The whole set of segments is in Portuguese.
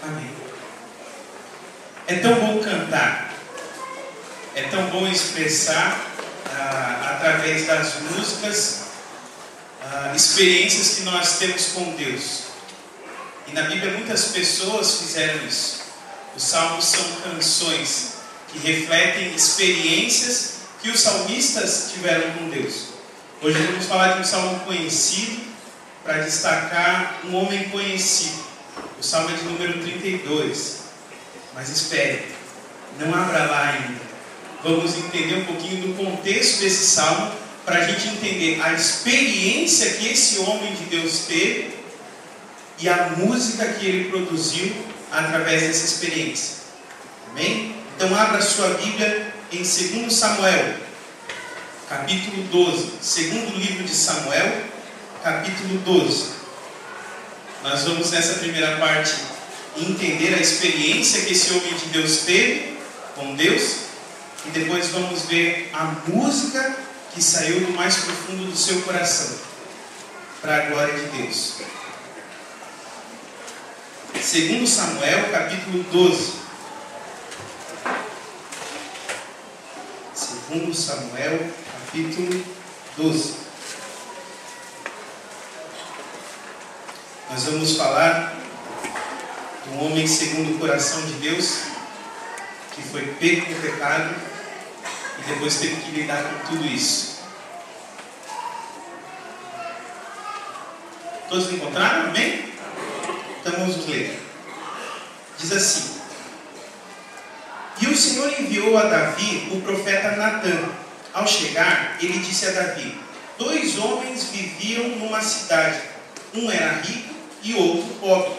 Amém. É tão bom cantar, é tão bom expressar através das músicas experiências que nós temos com Deus. E na Bíblia muitas pessoas fizeram isso. Os salmos são canções que refletem experiências que os salmistas tiveram com Deus. Hoje vamos falar de um salmo conhecido para destacar um homem conhecido. O salmo é de número 32. Mas espere, não abra lá ainda. Vamos entender um pouquinho do contexto desse salmo para a gente entender a experiência que esse homem de Deus teve e a música que ele produziu através dessa experiência. Amém? Então abra sua Bíblia em 2 Samuel, capítulo 12. Segundo livro de Samuel, capítulo 12. Nós vamos nessa primeira parte entender a experiência que esse homem de Deus teve com Deus. E depois vamos ver a música que saiu do mais profundo do seu coração, para a glória de Deus. 2 Samuel, capítulo 12. 2 Samuel, capítulo 12. Nós vamos falar de um homem segundo o coração de Deus, que foi pego no pecado e depois teve que lidar com tudo isso. Todos encontraram? Amém? Então vamos ler. Diz assim: E o Senhor enviou a Davi o profeta Natã. Ao chegar, ele disse a Davi: 2 homens viviam numa cidade. Um era rico e outro pobre.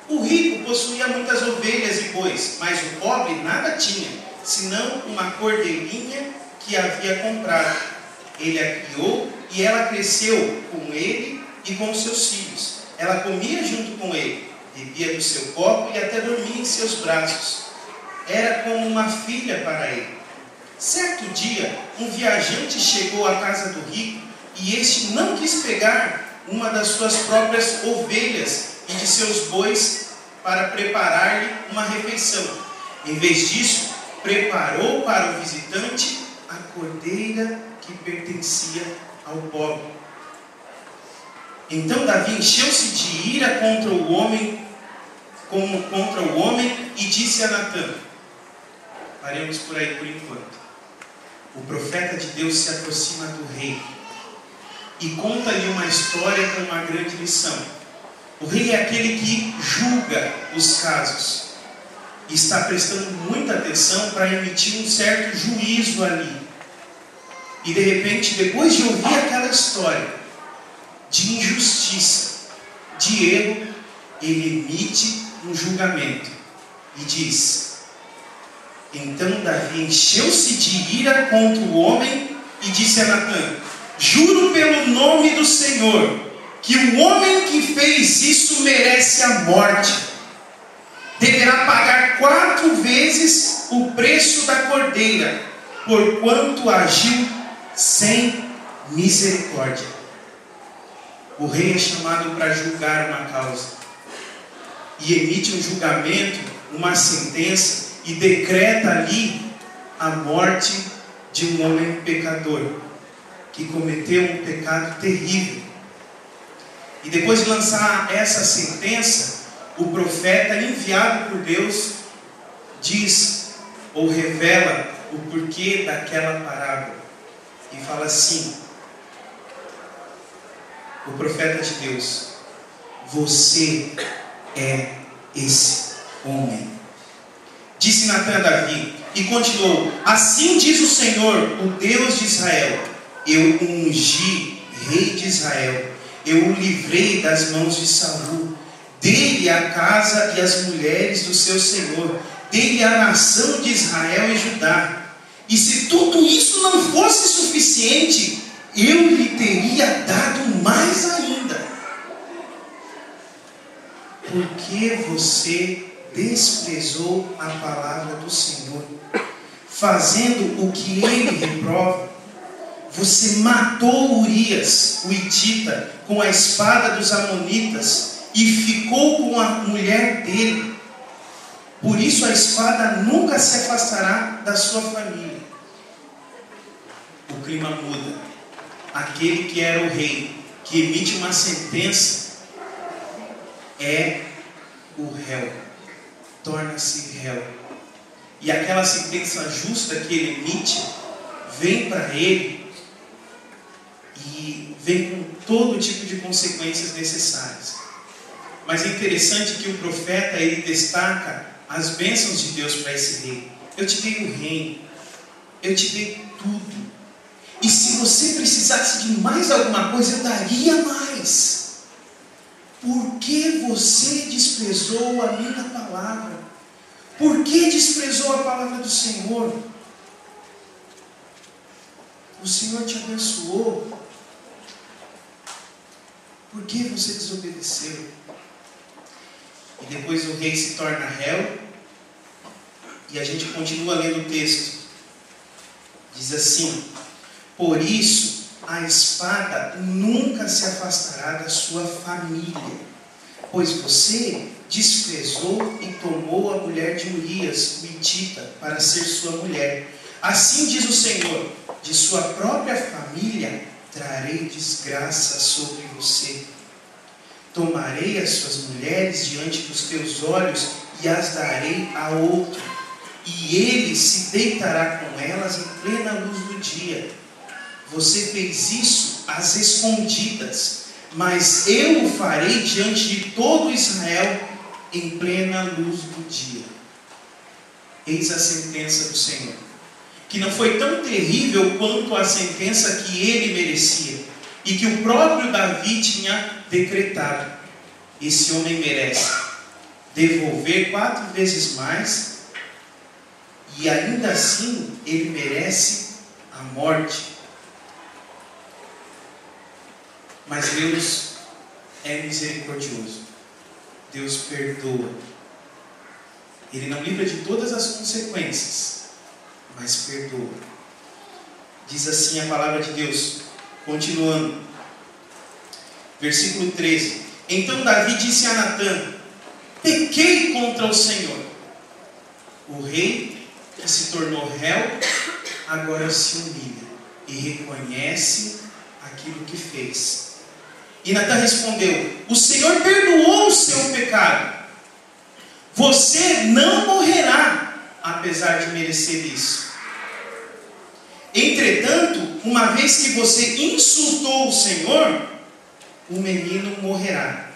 O rico possuía muitas ovelhas e bois, mas o pobre nada tinha, senão uma cordeirinha que havia comprado. Ele a criou e ela cresceu com ele e com seus filhos. Ela comia junto com ele, bebia do seu copo e até dormia em seus braços. Era como uma filha para ele. Certo dia, um viajante chegou à casa do rico e este não quis pegar uma das suas próprias ovelhas e de seus bois para preparar-lhe uma refeição. Em vez disso, preparou para o visitante a cordeira que pertencia ao pobre. Então Davi encheu-se de ira contra o homem e disse a Natã. Paremos por aí por enquanto. O profeta de Deus se aproxima do rei e conta-lhe uma história com uma grande lição. O rei é aquele que julga os casos e está prestando muita atenção para emitir um certo juízo ali. E de repente, depois de ouvir aquela história de injustiça, de erro, ele emite um julgamento e diz: Então Davi encheu-se de ira contra o homem e disse a Natã: Juro pelo nome do Senhor que o homem que fez isso merece a morte. Deverá pagar 4 vezes o preço da cordeira, porquanto agiu sem misericórdia. O rei é chamado para julgar uma causa e emite um julgamento, uma sentença, e decreta ali a morte de um homem pecador que cometeu um pecado terrível. E depois de lançar essa sentença, o profeta enviado por Deus diz ou revela o porquê daquela parábola e fala assim: o profeta de Deus, você é esse homem. Disse Natã a Davi e continuou: Assim diz o Senhor, o Deus de Israel: Eu ungi rei de Israel, eu o livrei das mãos de Saul, dei-lhe a casa e as mulheres do seu senhor, dei-lhe a nação de Israel e Judá. E se tudo isso não fosse suficiente, eu lhe teria dado mais ainda. Por que você desprezou a palavra do Senhor, fazendo o que ele reprova? Você matou Urias, o hitita, com a espada dos amonitas e ficou com a mulher dele. Por isso a espada nunca se afastará da sua família. O clima muda. Aquele que era o rei, que emite uma sentença, é o réu. Torna-se réu. E aquela sentença justa que ele emite, vem para ele e vem com todo tipo de consequências necessárias. Mas é interessante que o profeta, ele destaca as bênçãos de Deus para esse rei. Eu te dei o reino, eu te dei tudo. E se você precisasse de mais alguma coisa, eu daria mais. Por que você desprezou a minha palavra? Por que desprezou a palavra do Senhor? O Senhor te abençoou. Por que você desobedeceu? E depois o rei se torna réu. E a gente continua lendo o texto. Diz assim: por isso a espada nunca se afastará da sua família, pois você desprezou e tomou a mulher de Urias, o hitita, para ser sua mulher. Assim diz o Senhor: de sua própria família trarei desgraça sobre você. Tomarei as suas mulheres diante dos teus olhos e as darei a outro, e ele se deitará com elas em plena luz do dia. Você fez isso às escondidas, mas eu o farei diante de todo Israel em plena luz do dia. Eis a sentença do Senhor, que não foi tão terrível quanto a sentença que ele merecia, e que o próprio Davi tinha decretado. Esse homem merece devolver 4 vezes mais, e ainda assim ele merece a morte. Mas Deus é misericordioso. Deus perdoa. Ele não livra de todas as consequências, mas perdoa. Diz assim a palavra de Deus, continuando. Versículo 13. Então Davi disse a Natã: pequei contra o Senhor. O rei, que se tornou réu, agora se humilha e reconhece aquilo que fez. E Natã respondeu: o Senhor perdoou o seu pecado. Você não morrerá, apesar de merecer isso. Entretanto, uma vez que você insultou o Senhor, o menino morrerá.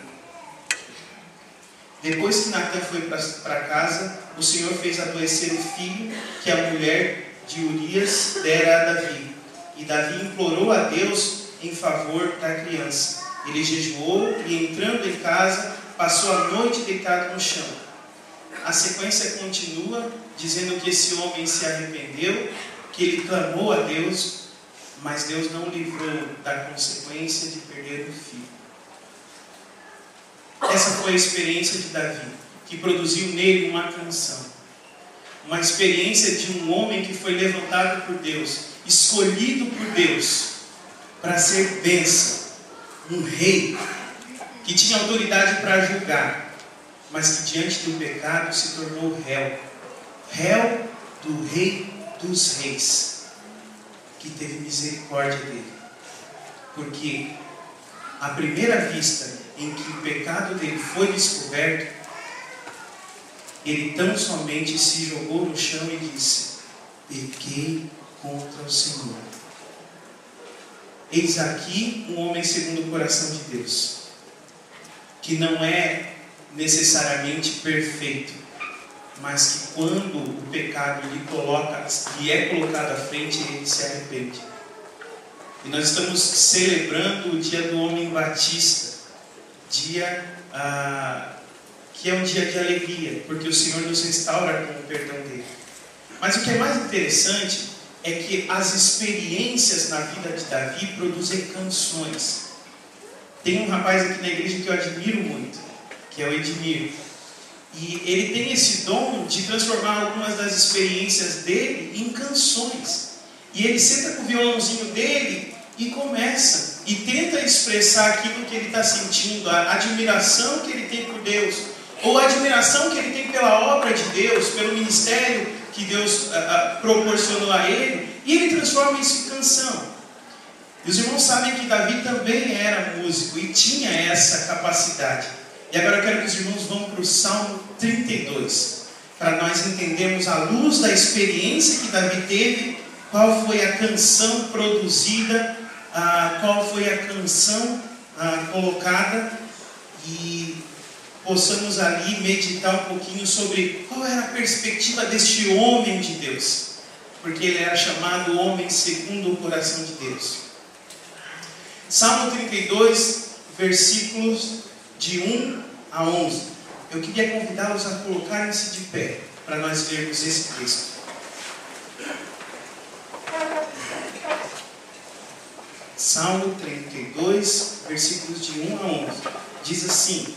Depois que Natã foi para casa, o Senhor fez adoecer o filho que a mulher de Urias dera a Davi. E Davi implorou a Deus em favor da criança. Ele jejuou e, entrando em casa, passou a noite deitado no chão. A sequência continua dizendo que esse homem se arrependeu, que ele clamou a Deus, mas Deus não o livrou da consequência de perder o filho. Essa foi a experiência de Davi, que produziu nele uma canção. Uma experiência de um homem que foi levantado por Deus, escolhido por Deus, para ser bênção. Um rei que tinha autoridade para julgar, mas que diante do pecado se tornou réu. Réu do Rei dos Reis, que teve misericórdia dele. Porque à primeira vista em que o pecado dele foi descoberto, ele tão somente se jogou no chão e disse: pequei contra o Senhor. Eis aqui um homem segundo o coração de Deus, que não é necessariamente perfeito, mas que quando o pecado lhe é colocado à frente, ele se arrepende. E nós estamos celebrando o dia do homem batista, dia que é um dia de alegria, porque o Senhor nos restaura com o perdão dele. Mas o que é mais interessante é que as experiências na vida de Davi produzem canções. Tem um rapaz aqui na igreja que eu admiro muito, que é o Edmir. E ele tem esse dom de transformar algumas das experiências dele em canções. E ele senta com o violãozinho dele e começa, e tenta expressar aquilo que ele está sentindo, a admiração que ele tem por Deus, ou a admiração que ele tem pela obra de Deus, pelo ministério que Deus proporcionou a ele, e ele transforma isso em canção. E os irmãos sabem que Davi também era músico e tinha essa capacidade. E agora eu quero que os irmãos vão para o Salmo 32, para nós entendermos, à luz da experiência que Davi teve, qual foi a canção produzida, qual foi a canção colocada, e possamos ali meditar um pouquinho sobre qual era a perspectiva deste homem de Deus, porque ele era chamado homem segundo o coração de Deus. Salmo 32, versículos de 1 a 11. Eu queria convidá-los a colocarem-se de pé, para nós lermos esse texto. Salmo 32, versículos de 1 a 11. Diz assim: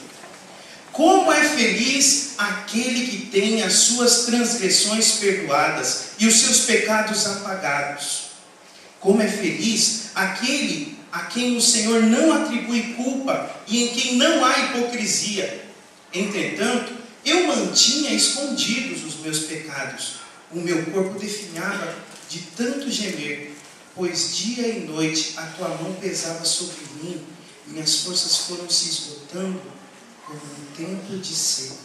como é feliz aquele que tem as suas transgressões perdoadas e os seus pecados apagados. Como é feliz aquele a quem o Senhor não atribui culpa e em quem não há hipocrisia. Entretanto, eu mantinha escondidos os meus pecados. O meu corpo definhava de tanto gemer, pois dia e noite a tua mão pesava sobre mim. Minhas forças foram se esgotando como um tempo de seca.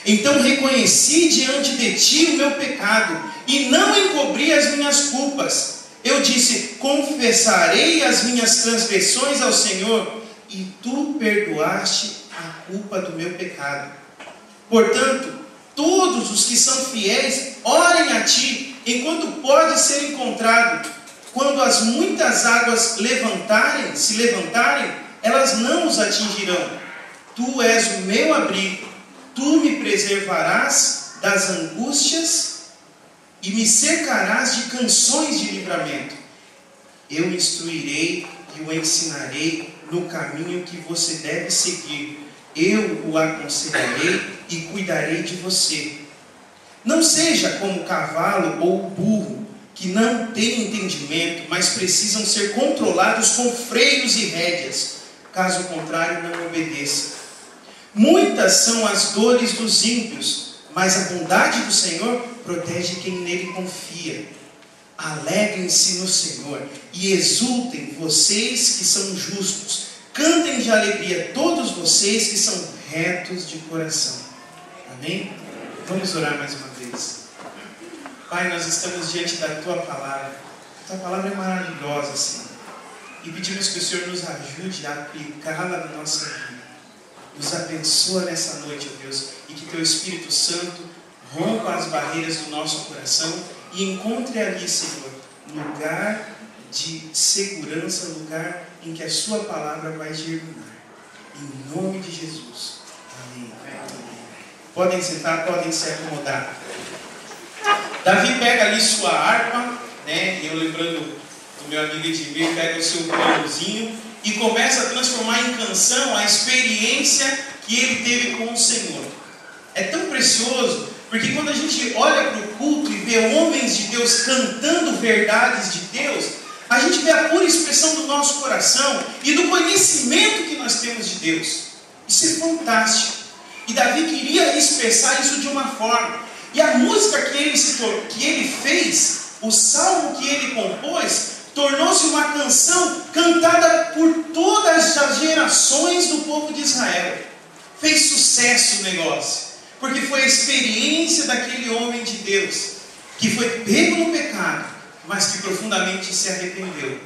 Então reconheci diante de ti o meu pecado e não encobri as minhas culpas. Eu disse: confessarei as minhas transgressões ao Senhor, e tu perdoaste a culpa do meu pecado. Portanto, todos os que são fiéis orem a ti, enquanto pode ser encontrado. Quando as muitas águas se levantarem, elas não os atingirão. Tu és o meu abrigo, tu me preservarás das angústias e me cercarás de canções de livramento. Eu instruirei e o ensinarei no caminho que você deve seguir. Eu o aconselharei e cuidarei de você. Não seja como o cavalo ou o burro, que não têm entendimento, mas precisam ser controlados com freios e rédeas. Caso contrário, não obedeça. Muitas são as dores dos ímpios, mas a bondade do Senhor protege quem nele confia. Alegrem-se no Senhor e exultem vocês que são justos. Cantem de alegria todos vocês que são retos de coração. Amém? Vamos orar mais uma vez. Pai, nós estamos diante da Tua Palavra. A Tua Palavra é maravilhosa, Senhor. E pedimos que o Senhor nos ajude a aplicá-la na nossa vida. Nos abençoa nessa noite, ó Deus, e que Teu Espírito Santo rompa as barreiras do nosso coração e encontre ali, Senhor, lugar de segurança, lugar em que a Sua Palavra vai germinar. Em nome de Jesus. Amém. Podem sentar, podem se acomodar. Davi pega ali sua harpa, né? E eu lembrando do meu amigo Edmir, pega o seu violãozinho e começa a transformar em canção a experiência que ele teve com o Senhor. É tão precioso, porque quando a gente olha para o culto e vê homens de Deus cantando verdades de Deus, a gente vê a pura expressão do nosso coração e do conhecimento que nós temos de Deus. Isso é fantástico. E Davi queria expressar isso de uma forma. E a música que ele fez, o salmo que ele compôs, tornou-se uma canção cantada por todas as gerações do povo de Israel. Fez sucesso o negócio, porque foi a experiência daquele homem de Deus, que foi pego no pecado, mas que profundamente se arrependeu.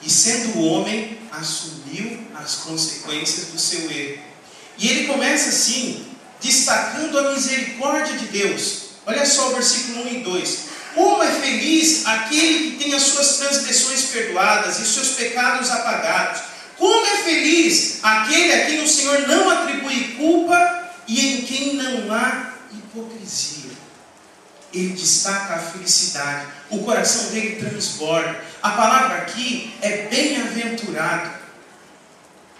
E sendo homem, assumiu as consequências do seu erro. E ele começa assim, destacando a misericórdia de Deus. Olha só o versículo 1 e 2. Como é feliz aquele que tem as suas transgressões perdoadas e os seus pecados apagados. Como é feliz aquele a quem o Senhor não atribui culpa e em quem não há hipocrisia. Ele destaca a felicidade. O coração dele transborda. A palavra aqui é bem-aventurado.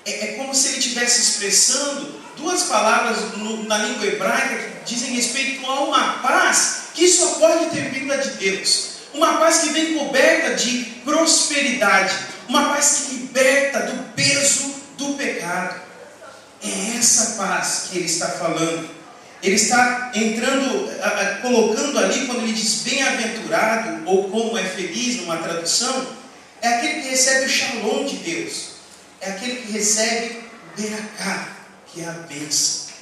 É como se ele estivesse expressando duas palavras na língua hebraica que dizem respeito a uma paz que só pode ter vinda de Deus. Uma paz que vem coberta de prosperidade. Uma paz que liberta do peso do pecado. É essa paz que ele está falando. Ele está entrando, colocando ali, quando ele diz bem-aventurado, ou como é feliz numa tradução, é aquele que recebe o shalom de Deus. É aquele que recebe Beracá, que é a bênção.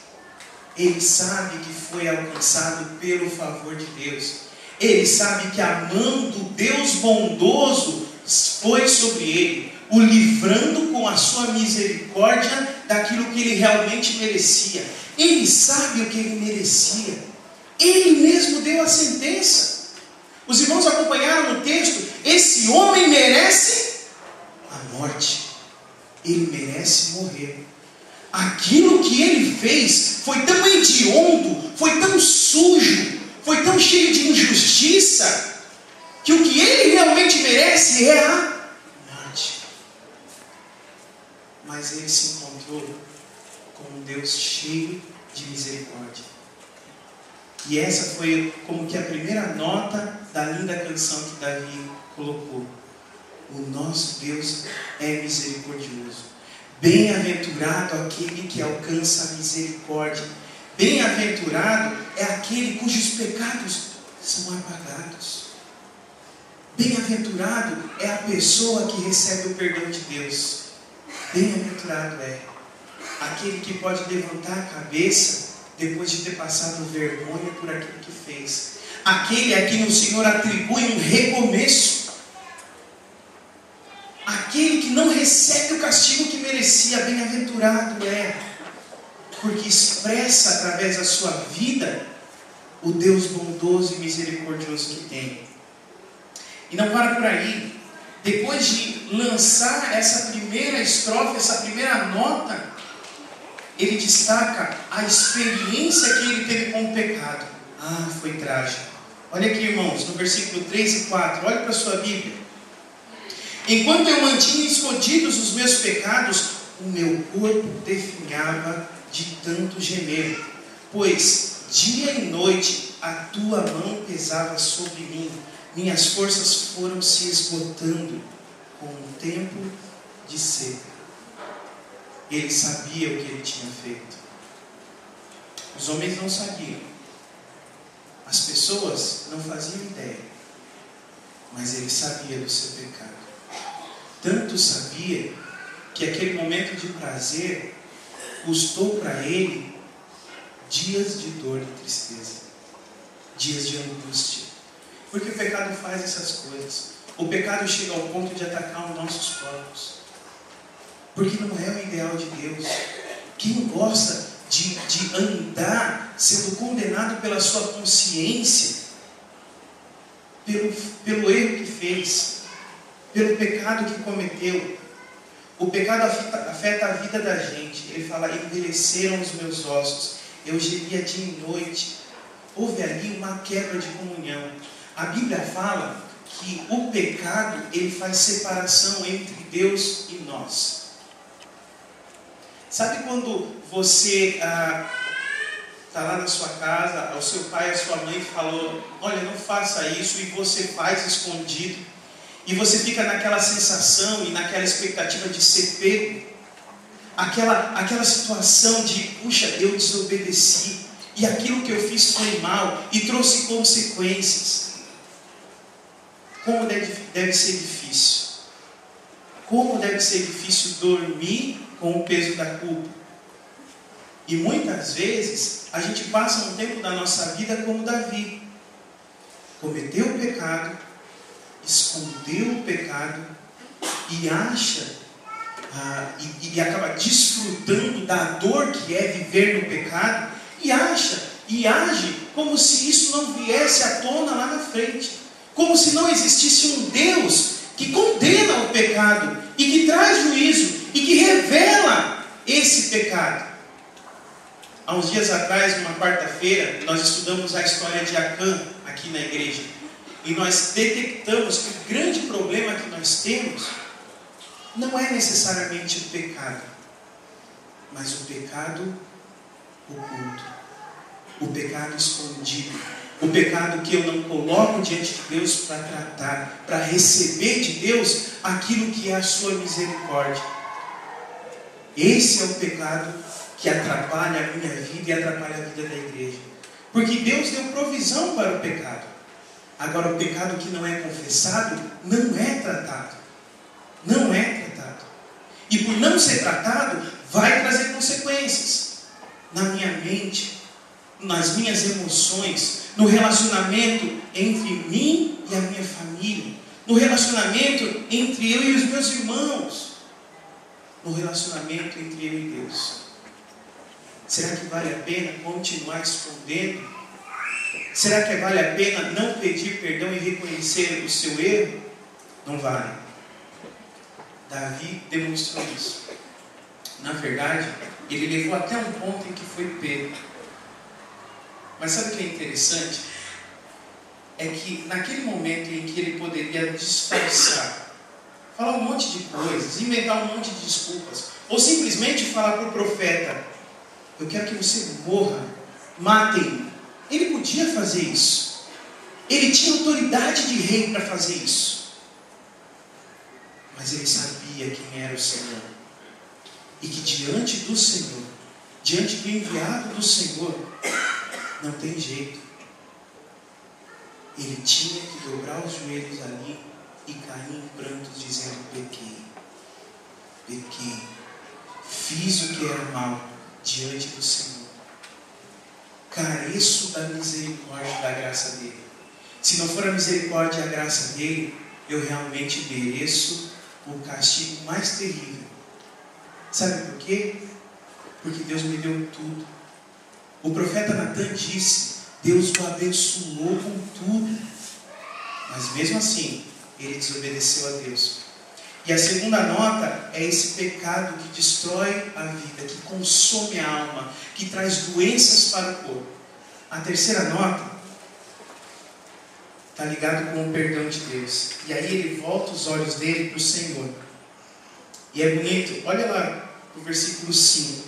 Ele sabe que foi alcançado pelo favor de Deus. Ele sabe que a mão do Deus bondoso foi sobre ele, o livrando com a sua misericórdia daquilo que ele realmente merecia. Ele sabe o que ele merecia. Ele mesmo deu a sentença. Os irmãos acompanharam no texto. Esse homem merece a morte. Ele merece morrer. Aquilo que ele fez foi tão hediondo, foi tão sujo, foi tão cheio de injustiça, que o que ele realmente merece é a morte. Mas ele se encontrou com um Deus cheio de misericórdia. E essa foi como que a primeira nota da linda canção que Davi colocou. O nosso Deus é misericordioso. Bem-aventurado aquele que alcança a misericórdia. Bem-aventurado é aquele cujos pecados são apagados. Bem-aventurado é a pessoa que recebe o perdão de Deus. Bem-aventurado é aquele que pode levantar a cabeça depois de ter passado vergonha por aquilo que fez. Aquele a quem o Senhor atribui um recomeço. Aquele que não recebe o castigo que merecia. Bem-aventurado é, porque expressa através da sua vida o Deus bondoso e misericordioso que tem. E não para por aí. Depois de lançar essa primeira estrofe, essa primeira nota, ele destaca a experiência que ele teve com o pecado. Foi trágico. Olha aqui, irmãos, no versículo 3 e 4, olha para a sua Bíblia. Enquanto eu mantinha escondidos os meus pecados, o meu corpo definhava de tanto gemer, pois dia e noite a tua mão pesava sobre mim, minhas forças foram se esgotando com um tempo de seca. Ele sabia o que ele tinha feito. Os homens não sabiam. As pessoas não faziam ideia. Mas ele sabia do seu pecado. Tanto sabia que aquele momento de prazer custou para ele dias de dor e tristeza. Dias de angústia. Porque o pecado faz essas coisas. O pecado chega ao ponto de atacar os nossos corpos. Porque não é o ideal de Deus. Quem gosta de andar sendo condenado pela sua consciência, pelo erro que fez, pelo pecado que cometeu. O pecado afeta a vida da gente. Ele fala, envelheceram os meus ossos, eu gemia dia e noite. Houve ali uma quebra de comunhão. A Bíblia fala que o pecado, ele faz separação entre Deus e nós. Sabe quando você está lá na sua casa, o seu pai, a sua mãe falou, olha, não faça isso, e você faz escondido, e você fica naquela sensação e naquela expectativa de ser pego, aquela situação de, puxa, eu desobedeci, e aquilo que eu fiz foi mal, e trouxe consequências. Como deve ser difícil. Como deve ser difícil dormir com o peso da culpa. E muitas vezes a gente passa um tempo da nossa vida como Davi. Cometeu o pecado, escondeu o pecado e acha e acaba desfrutando da dor que é viver no pecado e acha e age como se isso não viesse à tona lá na frente, como se não existisse um Deus que condena o pecado e que traz juízo e que revela esse pecado. Há uns dias atrás, numa quarta-feira, nós estudamos a história de Acã aqui na igreja. E nós detectamos que o grande problema que nós temos não é necessariamente o pecado, mas o pecado oculto, o pecado escondido, o pecado que eu não coloco diante de Deus para tratar, para receber de Deus aquilo que é a sua misericórdia. Esse é o pecado que atrapalha a minha vida e atrapalha a vida da igreja. Porque Deus deu provisão para o pecado. Agora, o pecado que não é confessado não é tratado. Não é tratado. E por não ser tratado, vai trazer consequências na minha mente, nas minhas emoções, no relacionamento entre mim e a minha família, no relacionamento entre eu e os meus irmãos, no relacionamento entre eu e Deus. Será que vale a pena continuar escondendo? Será que vale a pena não pedir perdão e reconhecer o seu erro? Não vale. Davi demonstrou isso. Na verdade, ele levou até um ponto em que foi pego. Mas sabe o que é interessante? É que naquele momento em que ele poderia disfarçar, falar um monte de coisas, inventar um monte de desculpas, ou simplesmente falar para o profeta: eu quero que você morra, matem. Ele podia fazer isso. Ele tinha autoridade de rei para fazer isso. Mas ele sabia quem era o Senhor. E que diante do Senhor, diante do enviado do Senhor, não tem jeito. Ele tinha que dobrar os joelhos ali e cair em prantos, dizendo: pequei, fiz o que era mal diante do Senhor. Careço da misericórdia e da graça dele. Se não for a misericórdia e a graça dele, eu realmente mereço o castigo mais terrível. Sabe por quê? Porque Deus me deu tudo. O profeta Natan disse: Deus o abençoou com tudo. Mas mesmo assim, ele desobedeceu a Deus. E a segunda nota é esse pecado que destrói a vida, que consome a alma, que traz doenças para o corpo. A terceira nota está ligado com o perdão de Deus. E aí ele volta os olhos dele para o Senhor. E é bonito, olha lá no versículo 5.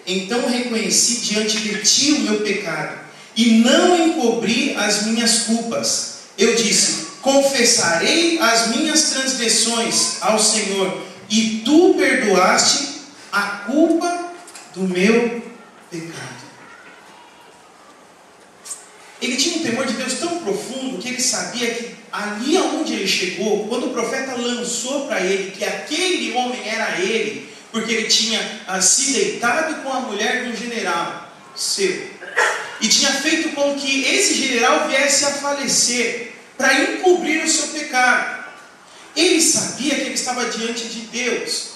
Então reconheci diante de ti o meu pecado, e não encobri as minhas culpas. Eu disse: confessarei as minhas transgressões ao Senhor, e tu perdoaste a culpa do meu pecado. Ele tinha um temor de Deus tão profundo que ele sabia que ali aonde ele chegou, quando o profeta lançou para ele que aquele homem era ele, porque ele tinha se deitado com a mulher de um general seu, e tinha feito com que esse general viesse a falecer, para encobrir o seu pecado. Ele sabia que ele estava diante de Deus,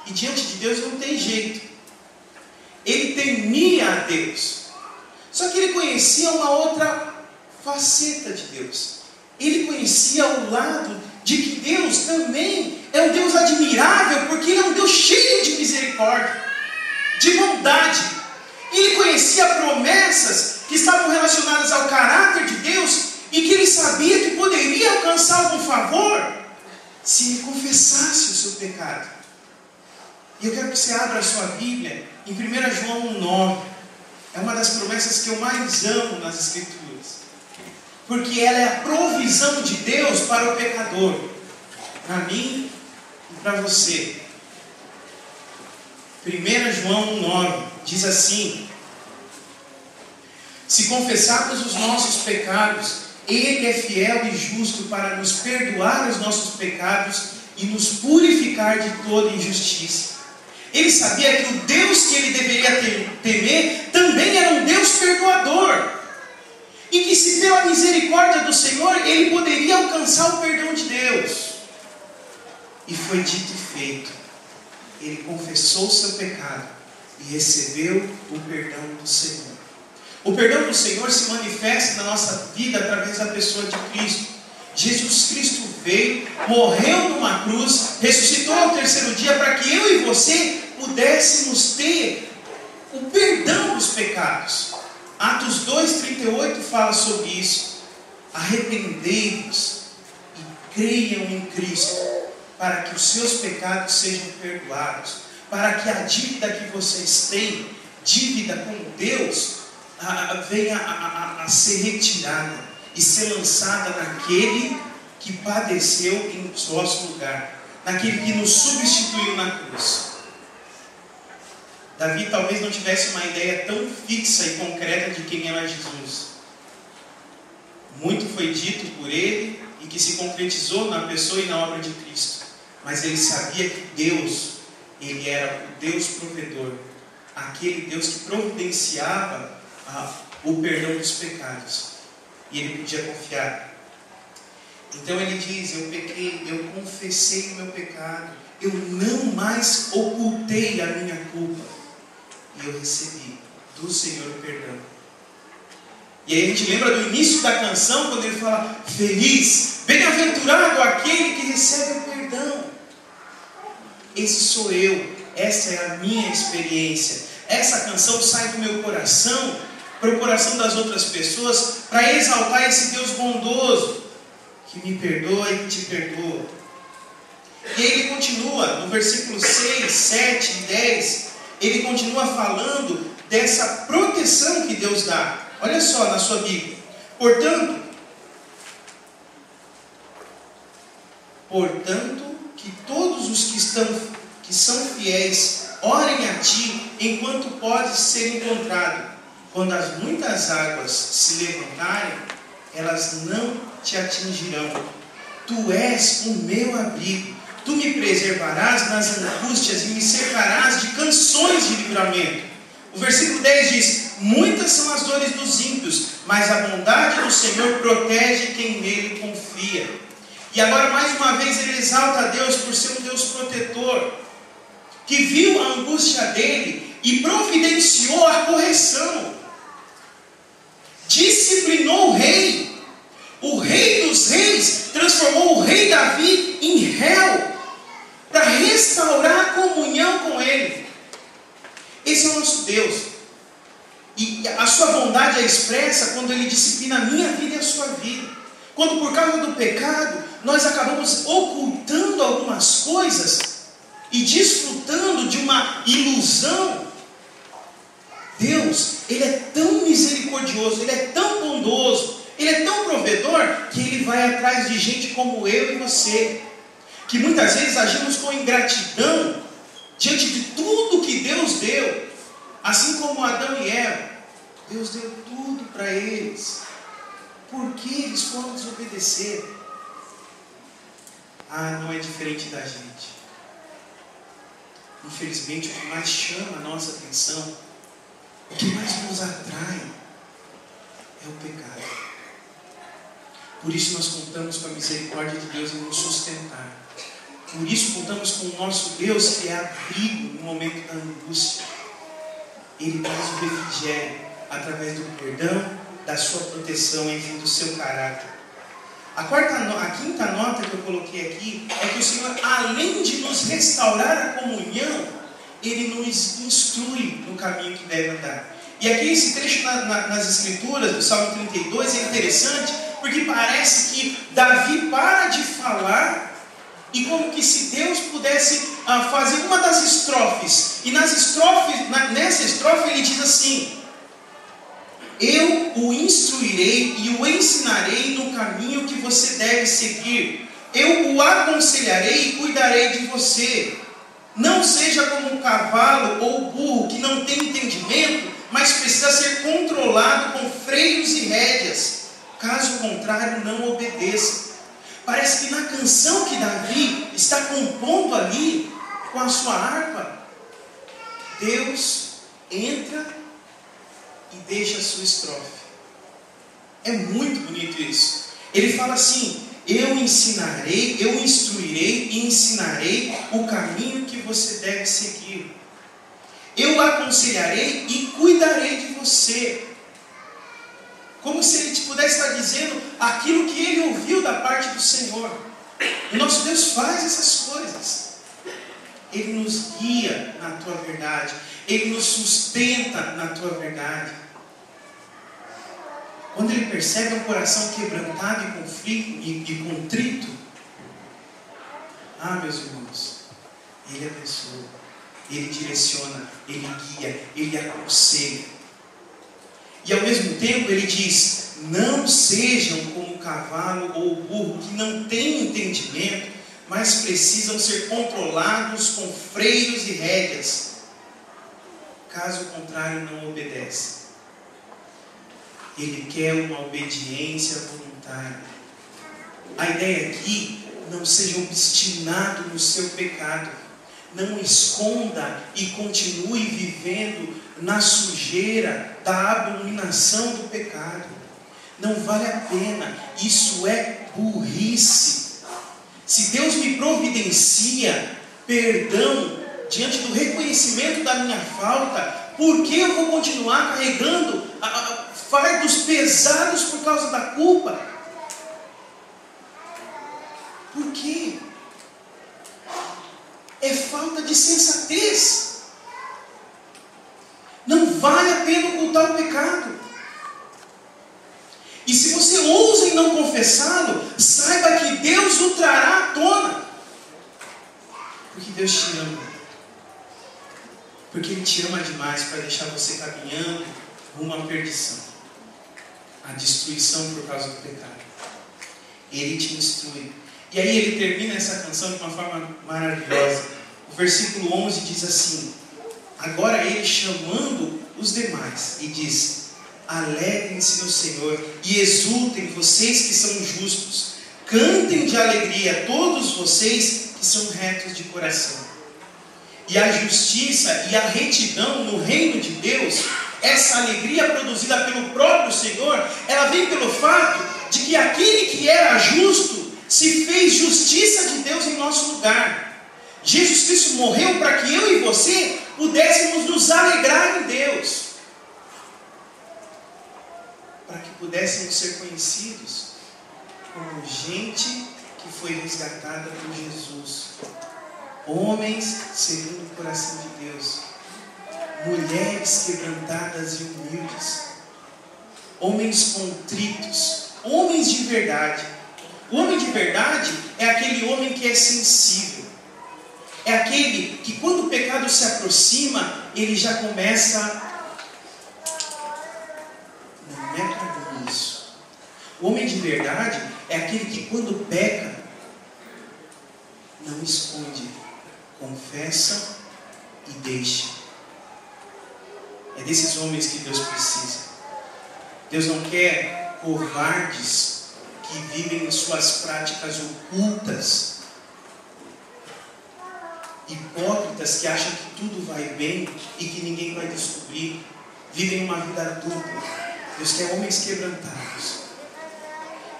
e diante de Deus não tem jeito. Ele temia a Deus, só que ele conhecia uma outra faceta de Deus. Ele conhecia o lado de que Deus também é um Deus admirável, porque Ele é um Deus cheio de misericórdia, de bondade. Ele conhecia promessas que estavam relacionadas ao caráter de Deus, e que ele sabia que poderia alcançar algum favor se ele confessasse o seu pecado. E eu quero que você abra a sua Bíblia em 1 João 1,9. É uma das promessas que eu mais amo nas Escrituras, porque ela é a provisão de Deus para o pecador, para mim e para você. 1 João 1,9 diz assim: se confessarmos os nossos pecados, Ele é fiel e justo para nos perdoar os nossos pecados e nos purificar de toda injustiça. Ele sabia que o Deus que ele deveria temer também era um Deus perdoador, e que se pela misericórdia do Senhor ele poderia alcançar o perdão de Deus. E foi dito e feito. Ele confessou o seu pecado e recebeu o perdão do Senhor. O perdão do Senhor se manifesta na nossa vida através da pessoa de Cristo. Jesus Cristo veio, morreu numa cruz, ressuscitou ao terceiro dia para que eu e você pudéssemos ter o perdão dos pecados. Atos 2,38 fala sobre isso. Arrependei-vos e creiam em Cristo, para que os seus pecados sejam perdoados, para que a dívida que vocês têm, dívida com Deus, venha a ser retirada e ser lançada naquele que padeceu em nosso lugar, naquele que nos substituiu na cruz. Davi talvez não tivesse uma ideia tão fixa e concreta de quem era Jesus. Muito foi dito por ele e que se concretizou na pessoa e na obra de Cristo. Mas ele sabia que Deus, ele era o Deus provedor, aquele Deus que providenciava o perdão dos pecados. E ele podia confiar. Então ele diz: eu pequei, eu confessei o meu pecado, eu não mais ocultei a minha culpa, e eu recebi do Senhor o perdão. E aí a gente lembra do início da canção, quando ele fala: feliz, bem-aventurado aquele que recebe o perdão. Esse sou eu, essa é a minha experiência. Essa canção sai do meu coração para o coração das outras pessoas, para exaltar esse Deus bondoso, que me perdoa e que te perdoa. E aí ele continua, no versículo 6, 7 e 10, ele continua falando dessa proteção que Deus dá. Olha só na sua Bíblia. Portanto, que todos os que são fiéis orem a ti enquanto podes ser encontrado. Quando as muitas águas se levantarem, elas não te atingirão. Tu és o meu abrigo. Tu me preservarás nas angústias e me cercarás de canções de livramento. O versículo 10 diz: muitas são as dores dos ímpios, mas a bondade do Senhor protege quem nele confia. E agora mais uma vez ele exalta a Deus por ser um Deus protetor, que viu a angústia dele e providenciou a correção. Disciplinou o rei dos reis, transformou o rei Davi em réu, para restaurar a comunhão com ele. Esse é o nosso Deus. E a sua bondade é expressa quando ele disciplina a minha vida e a sua vida. Quando por causa do pecado, nós acabamos ocultando algumas coisas e desfrutando de uma ilusão. Deus, ele é tão misericordioso, ele é tão bondoso, ele é tão provedor, que ele vai atrás de gente como eu e você, que muitas vezes agimos com ingratidão diante de tudo que Deus deu. Assim como Adão e Eva, Deus deu tudo para eles. Por que eles foram desobedecer? Não é diferente da gente. Infelizmente, o que mais chama a nossa atenção, o que mais nos atrai, é o pecado. Por isso nós contamos com a misericórdia de Deus em nos sustentar. Por isso contamos com o nosso Deus, que é abrigo no momento da angústia. Ele traz o refrigério através do perdão, da sua proteção, enfim, do seu caráter. A quinta nota que eu coloquei aqui é que o Senhor, além de nos restaurar a comunhão, Ele nos instrui no caminho que deve andar. E aqui esse trecho nas Escrituras, do Salmo 32, é interessante, porque parece que Davi para de falar, e como que se Deus pudesse fazer uma das estrofes. E nessa estrofe ele diz assim: eu o instruirei e o ensinarei no caminho que você deve seguir. Eu o aconselharei e cuidarei de você. Não seja como um cavalo ou burro que não tem entendimento, mas precisa ser controlado com freios e rédeas. Caso contrário, não obedeça. Parece que na canção que Davi está compondo ali, com a sua harpa, Deus entra e deixa a sua estrofe. É muito bonito isso. Ele fala assim: eu ensinarei, eu instruirei e ensinarei o caminho que você deve seguir. Eu aconselharei e cuidarei de você. Como se ele pudesse estar dizendo aquilo que ele ouviu da parte do Senhor. O nosso Deus faz essas coisas. Ele nos guia na tua verdade. Ele nos sustenta na tua verdade. Quando ele percebe um coração quebrantado e contrito, meus irmãos, ele abençoa, ele direciona, ele guia, ele aconselha. E ao mesmo tempo ele diz: não sejam como o cavalo ou o burro que não têm entendimento, mas precisam ser controlados com freios e rédeas. caso contrário não obedece. Ele quer uma obediência voluntária. A ideia aqui, não seja obstinado no seu pecado. Não esconda e continue vivendo na sujeira da abominação do pecado. Não vale a pena. Isso é burrice. Se Deus me providencia perdão diante do reconhecimento da minha falta, por que eu vou continuar carregando fardos pesados por causa da culpa? Por quê? É falta de sensatez. Não vale a pena ocultar o pecado. E se você ousa em não confessá-lo, saiba que Deus o trará à tona. Porque Deus te ama. Porque Ele te ama demais para deixar você caminhando rumo à perdição, à destruição por causa do pecado. Ele te instrui. E aí ele termina essa canção de uma forma maravilhosa. O versículo 11 diz assim: agora ele chamando os demais e diz: alegrem-se no Senhor e exultem vocês que são justos, cantem de alegria todos vocês que são retos de coração. E a justiça e a retidão no reino de Deus, essa alegria produzida pelo próprio Senhor, ela vem pelo fato de que aquele que era justo se fez justiça de Deus em nosso lugar. Jesus Cristo morreu para que eu e você pudéssemos nos alegrar em Deus, para que pudéssemos ser conhecidos como gente que foi resgatada por Jesus, homens segundo o coração de Deus, mulheres quebrantadas e humildes, homens contritos, homens de verdade. O homem de verdade é aquele homem que é sensível, é aquele que quando o pecado se aproxima, ele já começa, não é para isso. O homem de verdade é aquele que quando peca, não esconde, confessa e deixa. É desses homens que Deus precisa. Deus não quer covardes que vivem em suas práticas ocultas, hipócritas que acham que tudo vai bem e que ninguém vai descobrir, vivem uma vida dupla. Deus quer homens quebrantados.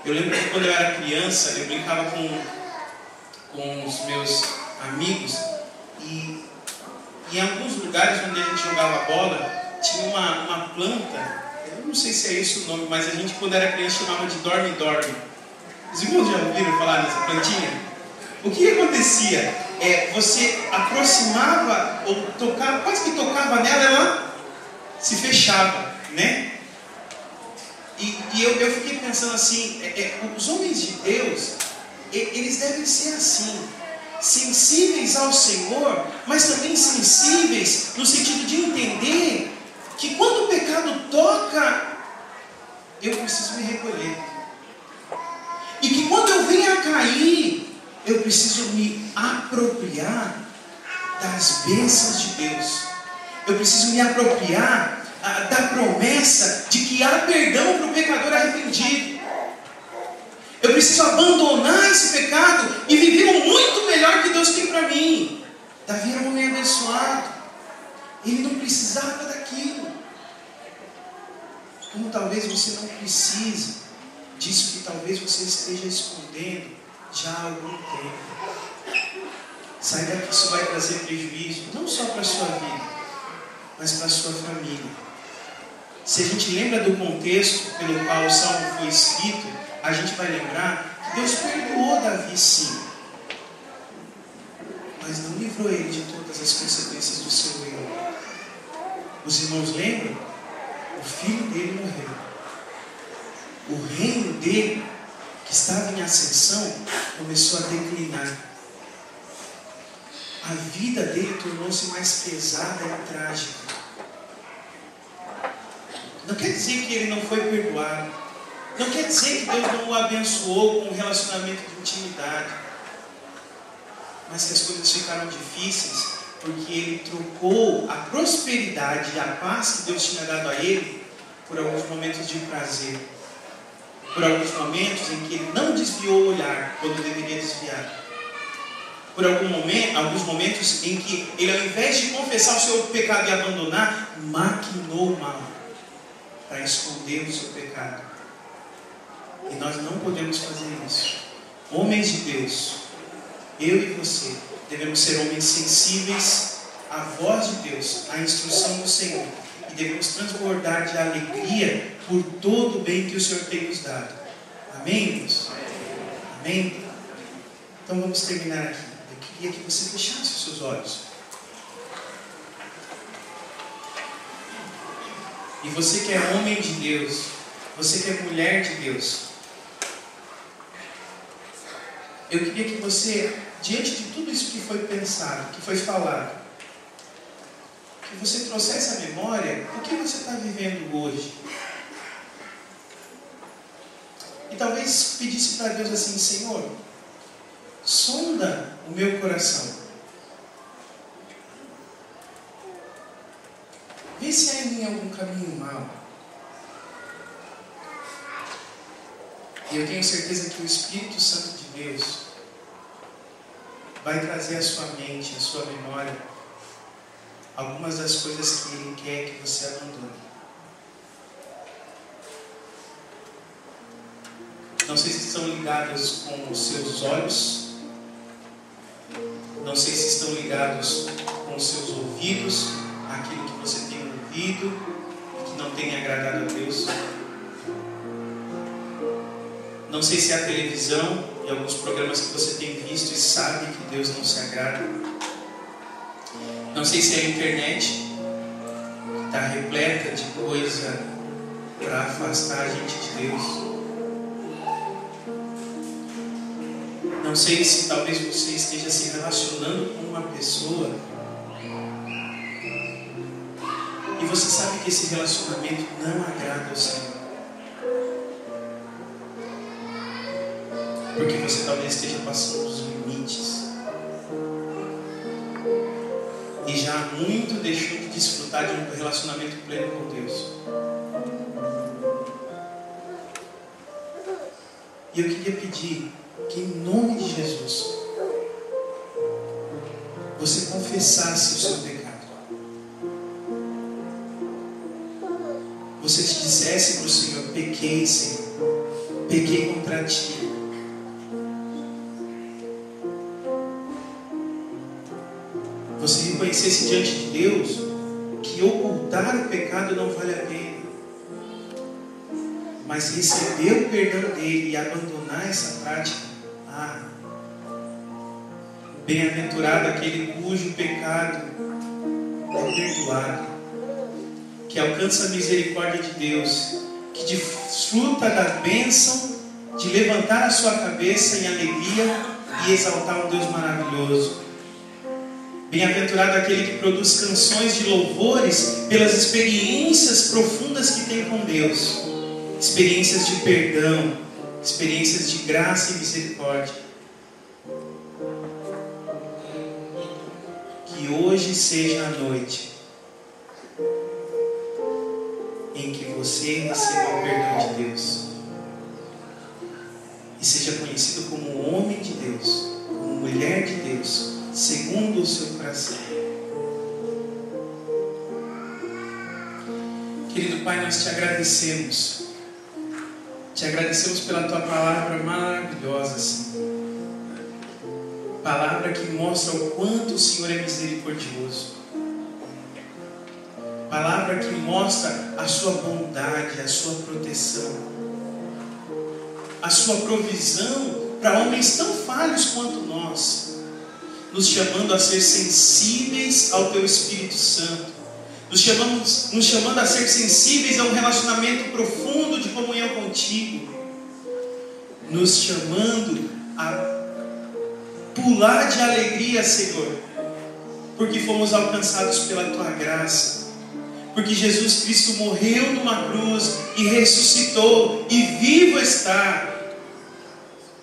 Eu lembro que quando eu era criança, eu brincava com os meus amigos e em alguns lugares onde a gente jogava bola, tinha uma planta. Eu não sei se é esse o nome, mas a gente quando era criança chamava de dorme-dorme. Os irmãos já ouviram falar nessa plantinha? O que acontecia? Você aproximava ou tocava, quase que tocava nela, ela se fechava, né? E eu fiquei pensando assim, os homens de Deus, eles devem ser assim, sensíveis ao Senhor, mas também sensíveis no sentido de entender que quando o pecado toca, eu preciso me recolher. E que quando eu venho a cair, eu preciso me apropriar das bênçãos de Deus. Eu preciso me apropriar da promessa de que há perdão para o pecador arrependido. Eu preciso abandonar esse pecado e viver o muito melhor que Deus tem para mim. Davi era um homem abençoado. Ele não precisava daquilo. Como talvez você não precise disso que talvez você esteja escondendo já há algum tempo. Saiba que isso vai trazer prejuízo, não só para a sua vida, mas para a sua família. Se a gente lembra do contexto pelo qual o Salmo foi escrito, a gente vai lembrar que Deus perdoou Davi sim, mas não livrou ele de todas as consequências do seu erro. Os irmãos lembram? O filho dele morreu. O reino dele, que estava em ascensão, começou a declinar. A vida dele tornou-se mais pesada e trágica. Não quer dizer que ele não foi perdoado. Não quer dizer que Deus não o abençoou com um relacionamento de intimidade. Mas que as coisas ficaram difíceis porque ele trocou a prosperidade e a paz que Deus tinha dado a ele por alguns momentos de prazer, por alguns momentos em que ele não desviou o olhar quando deveria desviar, por alguns momentos em que ele, ao invés de confessar o seu pecado e abandonar, maquinou o mal para esconder o seu pecado. E nós não podemos fazer isso. Homens de Deus, eu e você, devemos ser homens sensíveis à voz de Deus, à instrução do Senhor, e devemos transbordar de alegria por todo o bem que o Senhor tem nos dado. Amém, Deus? Amém? Então vamos terminar aqui. Eu queria que você fechasse os seus olhos. E você que é homem de Deus, você que é mulher de Deus, eu queria que você, diante de tudo isso que foi pensado, que foi falado, que você trouxesse à memória o que você está vivendo hoje. E talvez pedisse para Deus assim: Senhor, sonda o meu coração. Vê se há em mim algum caminho mau. E eu tenho certeza que o Espírito Santo de Deus vai trazer à sua mente, à sua memória, algumas das coisas que Ele quer que você abandone. Não sei se estão ligados com os seus olhos, não sei se estão ligados com os seus ouvidos, aquilo que você tem ouvido e que não tem agradado a Deus. Não sei se é a televisão e alguns programas que você tem visto e sabe que Deus não se agrada. Não sei se é a internet, que está repleta de coisa para afastar a gente de Deus. Não sei se talvez você esteja se relacionando com uma pessoa e você sabe que esse relacionamento não agrada ao Senhor. Porque você talvez esteja passando dos limites e já há muito deixou de desfrutar de um relacionamento pleno com Deus. E eu queria pedir que, em nome de Jesus, você confessasse o seu pecado. Você te dissesse para o Senhor: pequei, Senhor, pequei contra ti. Você reconhecesse diante de Deus que ocultar o pecado não vale a pena, mas receber o perdão dele e abandonar essa prática, bem-aventurado aquele cujo pecado é perdoado, que alcança a misericórdia de Deus, que desfruta da bênção de levantar a sua cabeça em alegria e exaltar um Deus maravilhoso. Bem-aventurado aquele que produz canções de louvores pelas experiências profundas que tem com Deus, experiências de perdão, experiências de graça e misericórdia. Que hoje seja a noite em que você receba o perdão de Deus e seja conhecido como um homem de Deus, como mulher de Deus, segundo o seu coração. Querido Pai, nós te agradecemos. Te agradecemos pela tua palavra maravilhosa, Senhor. Palavra que mostra o quanto o Senhor é misericordioso. Palavra que mostra a sua bondade, a sua proteção, a sua provisão para homens tão falhos quanto nós, nos chamando a ser sensíveis ao Teu Espírito Santo, nos chamando a ser sensíveis a um relacionamento profundo de comunhão contigo, nos chamando a pular de alegria, Senhor, porque fomos alcançados pela Tua graça, porque Jesus Cristo morreu numa cruz e ressuscitou e vivo está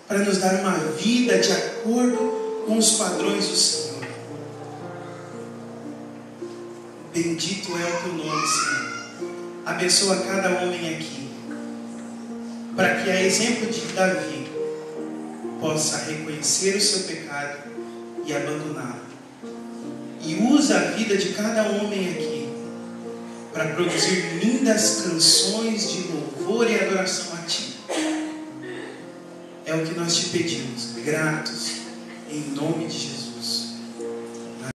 para nos dar uma vida de acordo com os padrões do Senhor. Bendito é o teu nome, Senhor. Abençoa cada homem aqui, para que, a exemplo de Davi, possa reconhecer o seu pecado e abandoná-lo. E usa a vida de cada homem aqui para produzir lindas canções de louvor e adoração a Ti. É o que nós te pedimos, gratos, em nome de Jesus.